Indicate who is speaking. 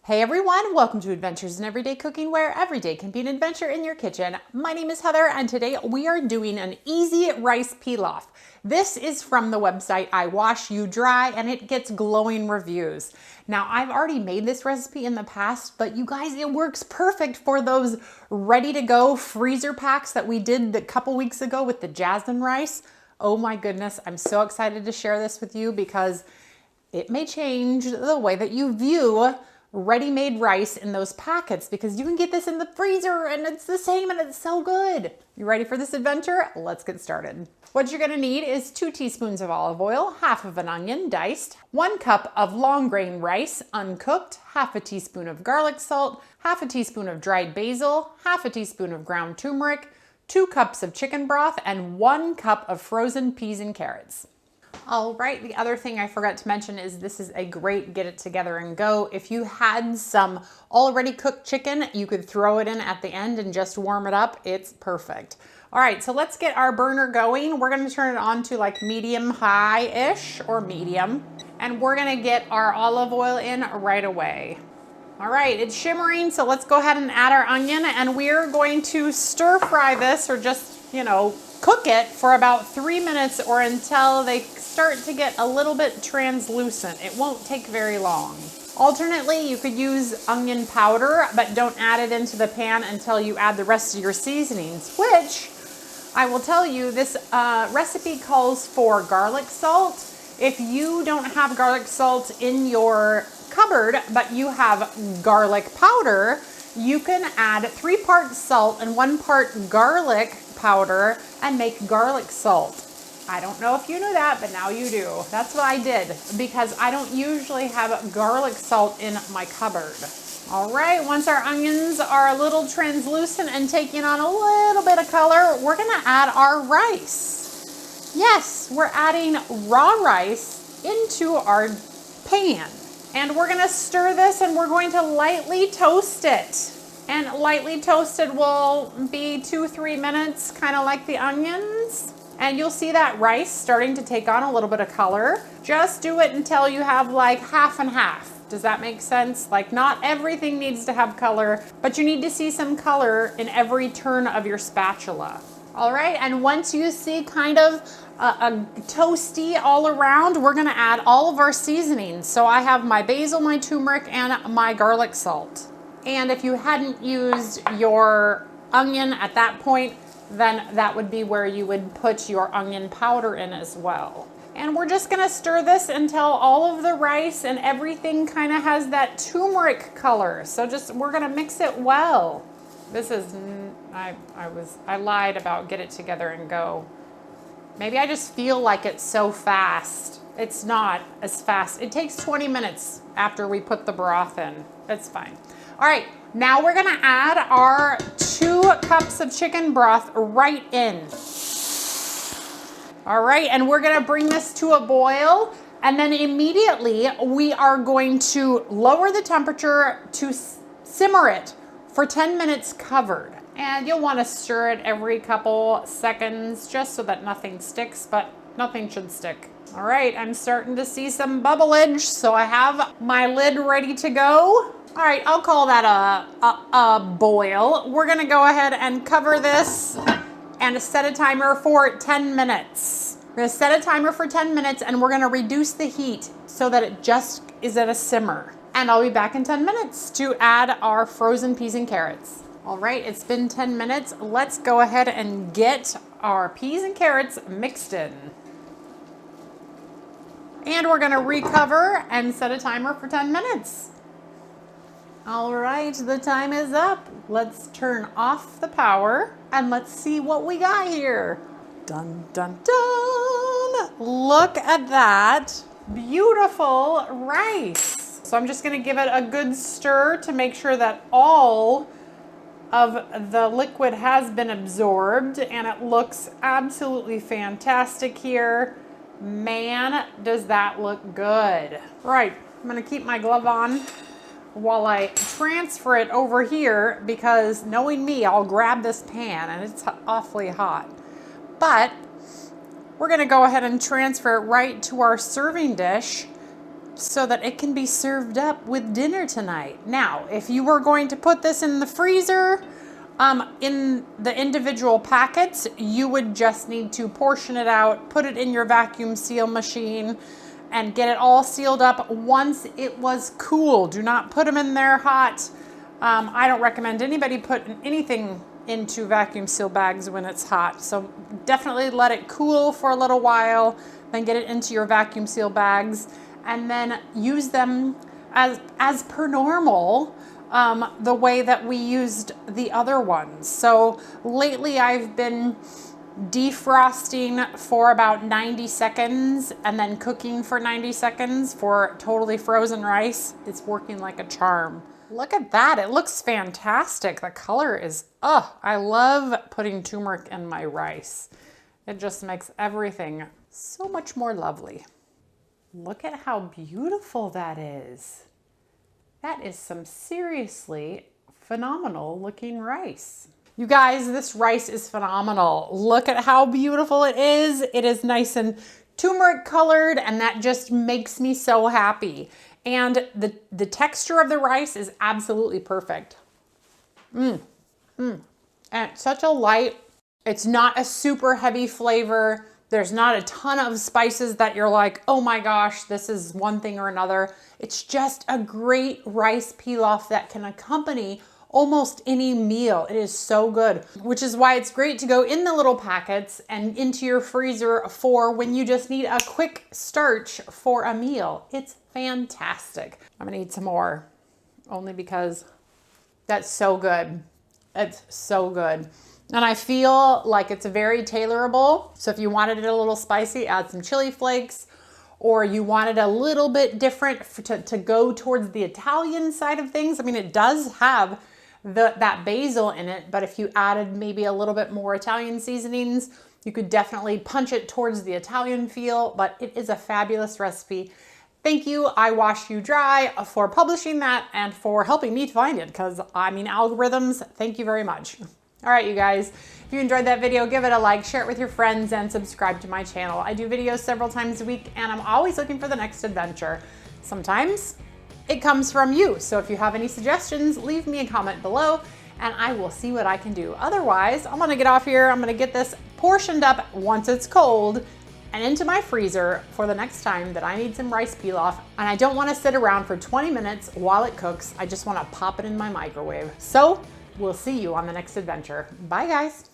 Speaker 1: Hey everyone, welcome to Adventures in Everyday Cooking, where every day can be an adventure in your kitchen. My name is Heather and today we are doing an easy rice pilaf. This is from the website I Wash You Dry and it gets glowing reviews. Now I've already made this recipe in the past, but you guys, it works perfect for those ready to go freezer packs that we did a couple weeks ago with the jasmine rice. Oh my goodness, I'm so excited to share this with you because it may change the way that you view ready-made rice in those packets, because you can get this in the freezer and it's the same and it's so good. You ready for this adventure? Let's get started. What you're gonna need is 2 teaspoons of olive oil, half of an onion diced, 1 cup of long grain rice uncooked, half a teaspoon of garlic salt, half a teaspoon of dried basil, half a teaspoon of ground turmeric, 2 cups of chicken broth, and 1 cup of frozen peas and carrots. All right, the other thing I forgot to mention is this is a great get it together and go. If you had some already cooked chicken, you could throw it in at the end and just warm it up. It's perfect. All right, so let's get our burner going. We're gonna turn it on to like medium high-ish or medium, and we're gonna get our olive oil in right away. All right, it's shimmering, so let's go ahead and add our onion, and we're going to stir fry this, or just, cook it for about 3 minutes or until they start to get a little bit translucent. It won't take very long. Alternately, you could use onion powder, but don't add it into the pan until you add the rest of your seasonings, which I will tell you, this recipe calls for garlic salt. If you don't have garlic salt in your cupboard, but you have garlic powder, you can add 3 parts salt and 1 part garlic powder and make garlic salt. I don't know if you knew that, but now you do. That's what I did because I don't usually have garlic salt in my cupboard. All right, once our onions are a little translucent and taking on a little bit of color, we're gonna add our rice. Yes, we're adding raw rice into our pan. And we're gonna stir this and we're going to lightly toast it. And lightly toasted will be 2-3 minutes, kind of like the onions. And you'll see that rice starting to take on a little bit of color. Just do it until you have like half and half. Does that make sense? Like, not everything needs to have color, but you need to see some color in every turn of your spatula. All right, and once you see kind of a toasty all around, we're gonna add all of our seasonings. So I have my basil, my turmeric, and my garlic salt. And if you hadn't used your onion at that point, then that would be where you would put your onion powder in as well. And we're just gonna stir this until all of the rice and everything kind of has that turmeric color. So we're gonna mix it well. This is, I lied about get it together and go. Maybe I just feel like it's so fast. It's not as fast. It takes 20 minutes after we put the broth in. It's fine. All right, now we're gonna add our 2 cups of chicken broth right in. All right, and we're gonna bring this to a boil, and then immediately we are going to lower the temperature to simmer it for 10 minutes covered. And you'll wanna stir it every couple seconds just so that nothing sticks, but nothing should stick. All right, I'm starting to see some bubbleage, so I have my lid ready to go. All right, I'll call that a boil. We're gonna go ahead and cover this and set a timer for 10 minutes. We're gonna set a timer for 10 minutes and we're gonna reduce the heat so that it just is at a simmer. And I'll be back in 10 minutes to add our frozen peas and carrots. All right, it's been 10 minutes. Let's go ahead and get our peas and carrots mixed in. And we're gonna recover and set a timer for 10 minutes. All right, the time is up. Let's turn off the power and let's see what we got here. Dun, dun, dun. Look at that beautiful rice. So I'm just gonna give it a good stir to make sure that all of the liquid has been absorbed, and it looks absolutely fantastic here. Man, does that look good. Right, I'm gonna keep my glove on while I transfer it over here, because knowing me, I'll grab this pan and it's awfully hot. But we're gonna go ahead and transfer it right to our serving dish so that it can be served up with dinner tonight. Now, if you were going to put this in the freezer, in the individual packets, you would just need to portion it out, put it in your vacuum seal machine, and get it all sealed up once it was cool. Do not put them in there hot. I don't recommend anybody put anything into vacuum seal bags when it's hot. So definitely let it cool for a little while, then get it into your vacuum seal bags, and then use them as per normal, the way that we used the other ones. So lately I've been defrosting for about 90 seconds and then cooking for 90 seconds for totally frozen rice. It's working like a charm. Look at that, it looks fantastic. The color is, I love putting turmeric in my rice. It just makes everything so much more lovely. Look at how beautiful that is. That is some seriously phenomenal looking rice. You guys, this rice is phenomenal. Look at how beautiful it is. It is nice and turmeric colored, and that just makes me so happy. And the texture of the rice is absolutely perfect. And it's such a light, it's not a super heavy flavor. There's not a ton of spices that you're like, oh my gosh, this is one thing or another. It's just a great rice pilaf that can accompany almost any meal. It is so good, which is why it's great to go in the little packets and into your freezer for when you just need a quick starch for a meal. It's fantastic. I'm gonna eat some more, only because that's so good. It's so good. And I feel like it's very tailorable. So if you wanted it a little spicy, add some chili flakes, or you wanted a little bit different to go towards the Italian side of things. I mean, it does have that basil in it, but if you added maybe a little bit more Italian seasonings, you could definitely punch it towards the Italian feel, but it is a fabulous recipe. Thank you, I Wash You Dry, for publishing that and for helping me to find it, because I mean, algorithms, thank you very much. All right, you guys, if you enjoyed that video, give it a like, share it with your friends, and subscribe to my channel. I do videos several times a week, and I'm always looking for the next adventure. Sometimes it comes from you, so if you have any suggestions, leave me a comment below, and I will see what I can do. Otherwise, I'm gonna get off here. I'm gonna get this portioned up once it's cold and into my freezer for the next time that I need some rice pilaf, and I don't wanna sit around for 20 minutes while it cooks. I just wanna pop it in my microwave. So, we'll see you on the next adventure. Bye, guys.